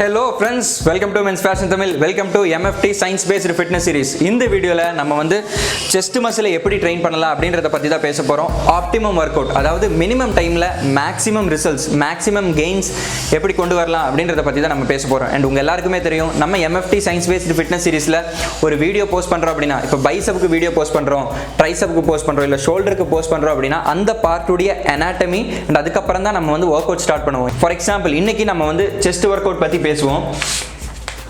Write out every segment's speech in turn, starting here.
Hello friends, welcome to Men's Fashion Tamil. Welcome to MFT Science Based Fitness Series. இந்த வீடியோல நம்ம வந்து chest muscle எப்படி train பண்ணலாம் அப்படின்றத பத்தி தான் பேச போறோம். ஆப்டிமம் வொர்க் அவுட், அதாவது மினிமம் டைம்ல மேக்ஸிமம் ரிசல்ட்ஸ், மேக்ஸிமம் கெயின்ஸ் எப்படி கொண்டு வரலாம் அப்படின்றத பத்தி தான் நம்ம பேச போறோம். அண்ட் உங்க எல்லாருக்குமே தெரியும், நம்ம MFT Science Based Fitness Seriesல ஒரு வீடியோ போஸ்ட் பண்றோம் அப்படினா, இப்போ பைசெப்க்கு வீடியோ போஸ்ட் பண்றோம், ட்ரைசெப்க்கு போஸ்ட் பண்றோம், இல்ல ஷோல்டருக்கு போஸ்ட் பண்றோம் அப்படினா அந்த பார்ட்டுடைய anatomy and அதுக்கு அப்புறம் தான் நம்ம வந்து வொர்க் அவுட் ஸ்டார்ட் பண்ணுவோம். ஃபார் எக்ஸாம்பிள், இன்னைக்கு நம்ம வந்து chest work out பத்தி பேசுவோம்.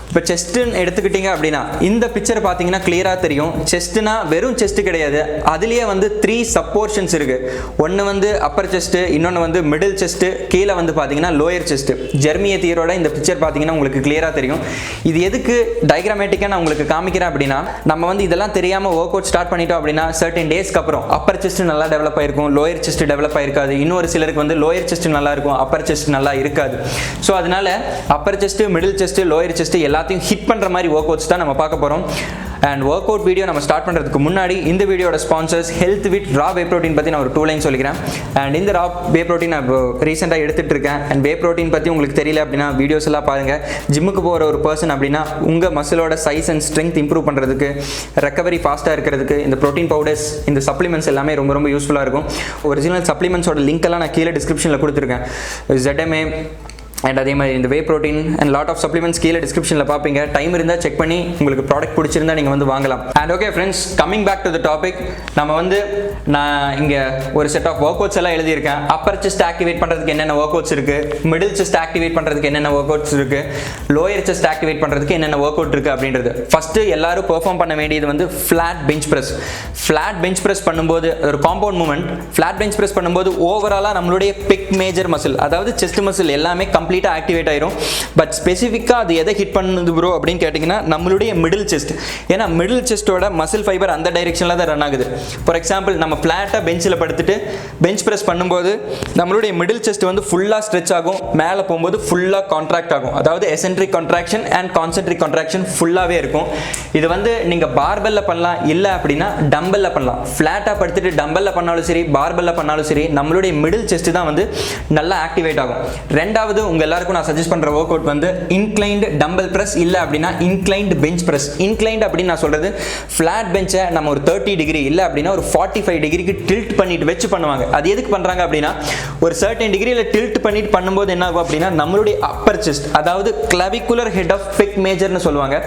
இப்போ செஸ்ட்னு எடுத்துக்கிட்டீங்க அப்படின்னா இந்த பிக்சர் பார்த்தீங்கன்னா கிளியராக தெரியும். செஸ்ட்னா வெறும் செஸ்ட் கிடையாது, அதுலேயே வந்து 3 சப்போர்ஷன்ஸ் இருக்கு. ஒன்று வந்து அப்பர் செஸ்ட், இன்னொன்று வந்து மிடில் செஸ்ட், கீழே வந்து பார்த்தீங்கன்னா லோயர் செஸ்ட். ஜெர்மிய தியரோட இந்த பிக்சர் பார்த்தீங்கன்னா உங்களுக்கு கிளியராக தெரியும். இது எதுக்கு டயக்ராமேட்டிக்காக நான் உங்களுக்கு காமிக்கிறேன் அப்படின்னா, நம்ம வந்து இதெல்லாம் தெரியாமல் ஒர்க் அவுட் ஸ்டார்ட் பண்ணிட்டோம் அப்படின்னா சர்டன் டேஸ்க்கு அப்புறம் அப்பர் செஸ்ட் நல்லா டெவலப் ஆயிருக்கும், லோயர் செஸ்ட் டெவலப் ஆயிருக்காது. இன்னொரு சிலருக்கு வந்து லோயர் செஸ்ட் நல்லா இருக்கும், அப்பர் செஸ்ட் நல்லா இருக்காது. ஸோ அதனால upper chest, middle chest, lower chest எல்லாத்தையும் ஹிட் பண்ற மாதிரி ஒர்க் அவுட்ஸ் தான் நம்ம பார்க்க போறோம். அண்ட் ஒர்க் அவுட் வீடியோ நம்ம ஸ்டார்ட் பண்றதுக்கு முன்னாடி இந்த வீடியோட sponsors health with raw whey protein பத்தி நான் ஒரு 2 லைன் சொல்லிக்கிறேன். அண்ட் இந்த ரா வே ப்ரோட்டீன் நான் ரீசெண்டாக எடுத்துட்டு இருக்கேன். அண்ட் வே ப்ரோட்டீன் பத்தி உங்களுக்கு தெரியல அப்படின்னா வீடியோஸ் எல்லாம் பாருங்க. ஜிம்முக்கு போகிற ஒரு பர்சன் அப்படின்னா உங்க மசிலோட சைஸ் அண்ட் ஸ்ட்ரென்த் இம்ப்ரூவ் பண்றதுக்கு, ரெக்கவரி ஃபாஸ்ட்டாக இருக்கிறதுக்கு இந்த ப்ரோட்டீன் பவுடர்ஸ், இந்த சப்ளிமெண்ட்ஸ் எல்லாமே ரொம்ப ரொம்ப யூஸ்ஃபுல்லாக இருக்கும். ஒரிஜினல் சப்ளிமெண்ட்ஸோட லிங்க் எல்லாம் நான் கீழே டிஸ்கிரிப்ஷனில் கொடுத்துருக்கேன். ZMA அண்ட் அதே மாதிரி இந்த whey protein and lot of supplements கீழே டிஸ்கிரிப்ஷனில் பார்ப்பீங்க. டைம் இருந்தால் செக் பண்ணி உங்களுக்கு ப்ராடக்ட் பிடிச்சிருந்தா நீங்கள் வந்து வாங்கலாம். And okay friends, coming back to the topic. நம்ம வந்து நான் இங்கே ஒரு செட் ஆஃப் ஒர்க் அவுட்ஸ் எல்லாம் எழுதியிருக்கேன். அப்பர் செஸ்ட் ஆக்டிவேட் பண்ணுறதுக்கு என்னென்ன ஒர்க் அவுட்ஸ் இருக்குது, மிடில் செஸ்ட் ஆக்டிவேட் பண்ணுறதுக்கு என்னென்ன ஒர்க் அவுட்ஸ் இருக்குது, லோயர் செஸ்ட் ஆக்டிவேட் பண்ணுறதுக்கு என்னென்ன ஒர்க் அவுட் இருக்குது அப்படின்றது. ஃபஸ்ட்டு எல்லாரும் பெர்ஃபார்ம் பண்ண வேண்டியது வந்து flat bench press. Flat bench press பண்ணும்போது ஒரு compound movement. Flat bench press பண்ணும்போது ஓவராலாக நம்மளுடைய பிக் மேஜர் மசில், அதாவது செஸ்ட் மசில் எல்லாமே கம்ப்ளீட்டாக ஆக்டிவேட் ஆயிரும். பட் ஸ்பெசிஃபிக்காக அது எதை ஹிட் பண்ணுது ப்ரோ அப்படின்னு கேட்டிங்கன்னா நம்மளுடைய மிடில் செஸ்ட். ஏன்னா மிடில் செஸ்ட்டோட மசில் ஃபைபர் அந்த டைரெக்ஷனில் தான் ரன் ஆகுது. ஃபார் எக்ஸாம்பிள், நம்ம ஃப்ளாட்டாக பெஞ்சில் படுத்துட்டு பெஞ்ச் ப்ரெஸ் பண்ணும்போது நம்மளுடைய மிடில் செஸ்ட் வந்து ஃபுல்லாக ஸ்ட்ரெச் ஆகும், மேலே போகும்போது ஃபுல்லாக கான்ட்ராக்ட் ஆகும். அதாவது eccentric contraction and concentric contraction ஃபுல்லாகவே இருக்கும். இது வந்து நீங்கள் பார்பெல்ல பண்ணலாம், இல்லை அப்படின்னா டம்பெல்ல பண்ணலாம். ஃப்ளாட்டாக படுத்துட்டு டம்பெல்ல பண்ணாலும் சரி, பார்பெல்ல பண்ணாலும் சரி, நம்மளுடைய மிடில் செஸ்ட் தான் வந்து நல்லா ஆக்டிவேட் ஆகும். ரெண்டாவது, உங்கள் எல்லாருக்கும் நான் சஜஸ்ட் பண்ற வொர்க் அவுட் வந்து இன்க்ளைன்ட் டம்பல் பிரஸ், இல்ல அப்படின்னா இன்க்ளைன்ட் பெஞ்ச் பிரஸ். இன்க்ளைன்ட் அப்படின்னு நான் சொல்றது, ஃபிளாட் பெஞ்சை நம்ம ஒரு 30 டிகிரி இல்ல அப்படின்னா ஒரு 45 டிகிரிக்கு டில்ட் பண்ணிட்டு வச்சு பண்ணுவாங்க. அது எதுக்கு பண்றாங்க அப்படின்னா, ஒரு சர்டன் டிகிரியில டில்ட் பண்ணிட்டு பண்ணும்போது என்ன ஆகும் அப்படின்னா நம்மளுடைய அப்பர் செஸ்ட், அதாவது கிளாவிகுலர் ஹெட் ஆஃப் பிக் மேஜர்னு சொல்லுவாங்க,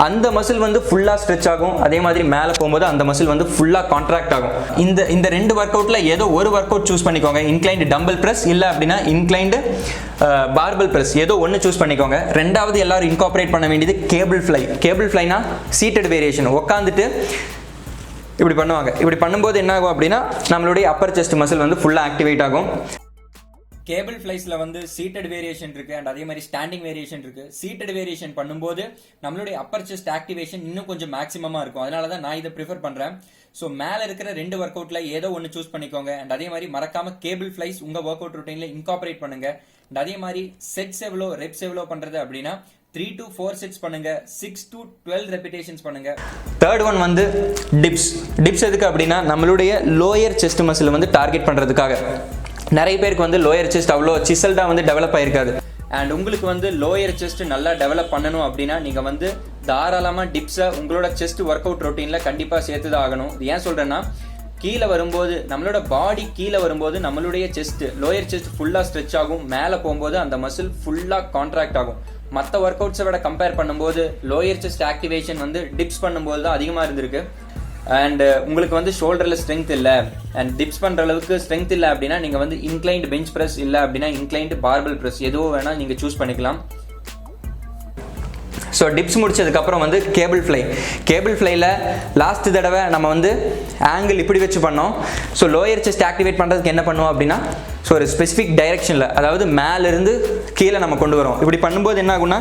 அந்த மசில் வந்து ஃபுல்லா ஸ்ட்ரெச் ஆகும். அதே மாதிரி மேலே போகும்போது அந்த மசில் வந்து ஃபுல்லா கான்ட்ராக்ட் ஆகும். இந்த ரெண்டு ஒர்க் அவுட்ல ஏதோ ஒரு ஒர்க் அவுட் சூஸ் பண்ணிக்கோங்க. இன்க்ளைன்ட் டம்பல் பிரஸ் இல்ல அப்படின்னா இன்க்ளைன்ட் பார்பல் பிரஸ், ஏதோ ஒன்று சூஸ் பண்ணிக்கோங்க. ரெண்டாவது எல்லாரும் இன்கார்பரேட் பண்ண வேண்டியது கேபிள் ஃப்ளை. கேபிள் ஃப்ளைனா சீட்டட் வேரியேஷன். உட்காந்துட்டு இப்படி பண்ணுவாங்க. இப்படி பண்ணும்போது என்ன ஆகும் அப்படின்னா நம்மளுடைய அப்பர் செஸ்ட் மசில் வந்து ஃபுல்லாக ஆக்டிவேட் ஆகும். கேபிள் ஃப்ளைஸ்ல வந்து சீட்டட் வேரியேஷன் இருக்கு அண்ட் அதே மாதிரி ஸ்டாண்டிங் வேரியேஷன் இருக்கு. சீட்டட் வேரியேஷன் பண்ணும்போது நம்மளுடைய அப்பர் செஸ்ட் ஆக்டிவேஷன் இன்னும் கொஞ்சம் மேக்ஸிமமா இருக்கும். அதனால தான் நான் இதை ப்ரிஃபர் பண்றேன். ஸோ மேல இருக்கிற 2 ஒர்க் அவுட்ல ஏதோ ஒன்று சூஸ் பண்ணிக்கோங்க. அண்ட் அதே மாதிரி மறக்காம கேபிள் ஃப்ளைஸ் உங்க ஒர்க் அவுட் ரொட்டீன்ல இன்கார்பரேட் பண்ணுங்க. அண்ட் அதே மாதிரி செட்ஸ் எவ்வளோ, ரெப்ஸ் எவ்வளோ பண்றது அப்படின்னா 3 to 4 செட்ஸ் பண்ணுங்க, 6 to 12 ரெபிடேஷன்ஸ் பண்ணுங்க. தேர்ட் ஒன் வந்து டிப்ஸ். டிப்ஸ் எதுக்கு அப்படின்னா நம்மளுடைய லோயர் செஸ்ட் மசில் வந்து டார்கெட் பண்றதுக்காக. நிறைய பேருக்கு வந்து லோயர் செஸ்ட் அவ்வளோ சிசல்டாக வந்து டெவலப் ஆயிருக்காது. அண்ட் உங்களுக்கு வந்து லோயர் செஸ்ட் நல்லா டெவலப் பண்ணணும் அப்படின்னா நீங்கள் வந்து தாராளமாக டிப்ஸை உங்களோட செஸ்ட் ஒர்க் அவுட் ரொட்டீனில் கண்டிப்பாக சேர்த்து தான் ஆகணும். இது ஏன் சொல்கிறேன்னா, கீழே வரும்போது நம்மளோட பாடி கீழே வரும்போது நம்மளுடைய செஸ்ட், லோயர் செஸ்ட் ஃபுல்லாக ஸ்ட்ரெச் ஆகும், மேலே போகும்போது அந்த மசில் ஃபுல்லாக கான்ட்ராக்ட் ஆகும். மற்ற ஒர்க் அவுட்ஸை விட கம்பேர் பண்ணும்போது லோயர் செஸ்ட் ஆக்டிவேஷன் வந்து டிப்ஸ் பண்ணும்போது தான் அதிகமாக இருந்திருக்கு. அண்ட் உங்களுக்கு வந்து ஷோல்டரில் ஸ்ட்ரென்த் இல்லை அண்ட் டிப்ஸ் பண்ணுற அளவுக்கு ஸ்ட்ரென்த் இல்லை அப்படின்னா நீங்கள் வந்து இன்க்ளைன்ட் பெஞ்ச் ப்ரெஸ் இல்லை அப்படின்னா இன்க்ளைன்ட் பார்பல் ப்ரெஸ் எதுவோ வேணால் நீங்கள் சூஸ் பண்ணிக்கலாம். ஸோ டிப்ஸ் முடிச்சதுக்கப்புறம் வந்து கேபிள் ஃப்ளை. கேபிள் ஃப்ளைல லாஸ்ட் தடவை நம்ம வந்து ஆங்கிள் இப்படி வச்சு பண்ணோம். ஸோ லோயர் செஸ்ட் ஆக்டிவேட் பண்ணுறதுக்கு என்ன பண்ணுவோம் அப்படின்னா, ஸோ ஒரு ஸ்பெசிஃபிக் டைரெக்ஷனில், அதாவது மேலேருந்து கீழே நம்ம கொண்டு வரோம். இப்படி பண்ணும்போது என்ன ஆகும்னா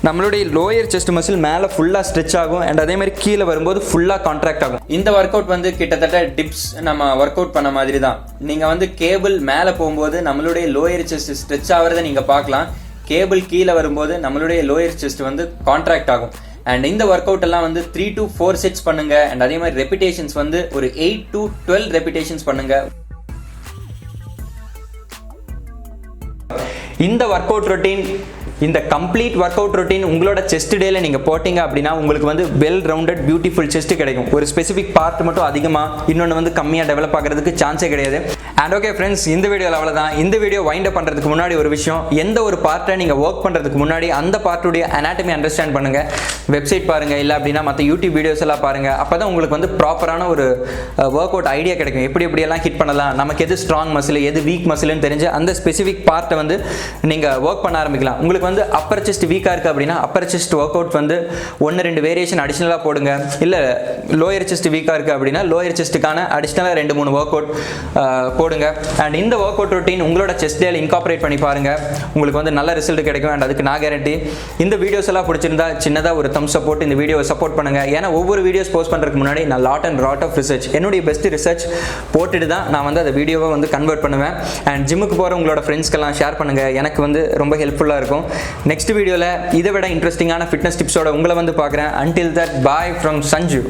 நம்மளுடைய லோயர் செஸ்ட் மசில் மேலே ஃபுல்லாக ஸ்ட்ரெச் ஆகும் அண்ட் அதே மாதிரி கீழே வரும்போது ஃபுல்லாக கான்ட்ராக்ட் ஆகும். இந்த ஒர்க் அவுட் வந்து கிட்டத்தட்ட டிப்ஸ் நம்ம ஒர்க் அவுட் பண்ண மாதிரி தான். நீங்கள் வந்து கேபிள் மேலே போகும்போது நம்மளுடைய லோயர் செஸ்ட் ஸ்ட்ரெச் ஆகிறத நீங்கள் பார்க்கலாம். கேபிள் கீழே வரும்போது நம்மளுடைய லோயர் செஸ்ட் வந்து கான்ட்ராக்ட் ஆகும். அண்ட் இந்த ஒர்க் அவுட் எல்லாம் வந்து 3 to 4 செட்ஸ் பண்ணுங்க. அண்ட் அதே மாதிரி ரெபிடேஷன்ஸ் வந்து ஒரு 8 to 12 ரெபிடேஷன்ஸ் பண்ணுங்க. இந்த ஒர்க் அவுட் ரொட்டீன் இந்த கம்ப்ளீட் ஒர்க் அவுட் ரொட்டீன் உங்களோட செஸ்ட் டேல நீங்கள் போட்டிங்க அப்படின்னா உங்களுக்கு வந்து வெல் ரவுண்டட் பியூட்டிஃபுல் செஸ்ட் கிடைக்கும். ஒரு ஸ்பெசிஃபிக் பார்ட் மட்டும் அதிகமாக இன்னொன்று வந்து கம்மியாக டெவலப் ஆகிறதுக்கு சான்ஸே கிடையாது. அண்ட் ஓகே ஃப்ரெண்ட்ஸ், இந்த வீடியோவில் அவ்வளோதான். இந்த வீடியோ வைண்ட் அப் பண்ணுறதுக்கு முன்னாடி ஒரு விஷயம், எந்த ஒரு பார்ட்டை நீங்கள் ஒர்க் பண்ணுறதுக்கு முன்னாடி அந்த பார்ட்டுடைய அனாட்டமி அண்டர்ஸ்டாண்ட் பண்ணுங்கள். வெப்சைட் பாருங்கள், இல்லை அப்படின்னா மற்ற யூடியூப் வீடியோஸ் எல்லாம் பாருங்கள். அப்போ தான் உங்களுக்கு வந்து ப்ராப்பரான ஒரு ஒர்க் அவுட் ஐடியா கிடைக்கும். எப்படியெல்லாம் ஹிட் பண்ணலாம், நமக்கு எது ஸ்ட்ராங் மசில் எது வீக் மசில்னு தெரிஞ்சு அந்த ஸ்பெசிஃபிக் பார்ட்டை வந்து நீங்கள் ஒர்க் பண்ண ஆரம்பிக்கலாம். உங்களுக்கு வந்து அப்பர் செஸ்ட் வீக்காக இருக்குது அப்படின்னா அப்பர் செஸ்ட் ஒர்க் அவுட் வந்து 1-2 வேரியேஷன் அடிஷ்னலாக போடுங்க. இல்லை லோயர் செஸ்ட் வீக்காக இருக்குது அப்படின்னா லோயர் செஸ்ட்டுக்கான அடிஷ்னலாக 2-3 ஒர்க் அவுட் போடுங்க. அண்ட் இந்த ஒர்க் அவுட் ரொட்டீன் உங்களோட செஸ்ட் டேல இன்கார்பரேட் பண்ணி பாருங்கள், உங்களுக்கு வந்து நல்ல ரிசல்ட் கிடைக்கும். அண்ட் அதுக்கு நான் கேரண்டி. இந்த வீடியோஸ் எல்லாம் பிடிச்சிருந்தா சின்னதாக ஒரு தம்ஸ் சப்போர்ட் இந்த வீடியோவை சப்போர்ட் பண்ணுங்கள். ஏன்னா ஒவ்வொரு வீடியோஸ் போஸ்ட் பண்ணுறதுக்கு முன்னாடி நான் லாட் ஆஃப் ரிசர்ச், என்னுடைய பெஸ்ட் ரிசர்ச் போட்டுட்டு தான் நான் வந்து அந்த வீடியோவை வந்து கன்வெர்ட் பண்ணுவேன். அண்ட் ஜிம்முக்கு போகிற உங்களோட ஃப்ரெண்ட்ஸ்க்கெல்லாம் ஷேர் பண்ணுங்கள், எனக்கு வந்து ரொம்ப ஹெல்ப்ஃபுல்லாக இருக்கும். நெக்ஸ்ட் வீடியோவில் இதை விட இன்ட்ரெஸ்டிங்கான ஃபிட்னஸ் டிப்ஸோட உங்களை வந்து பார்க்குறேன். Until that, bye from Sanju.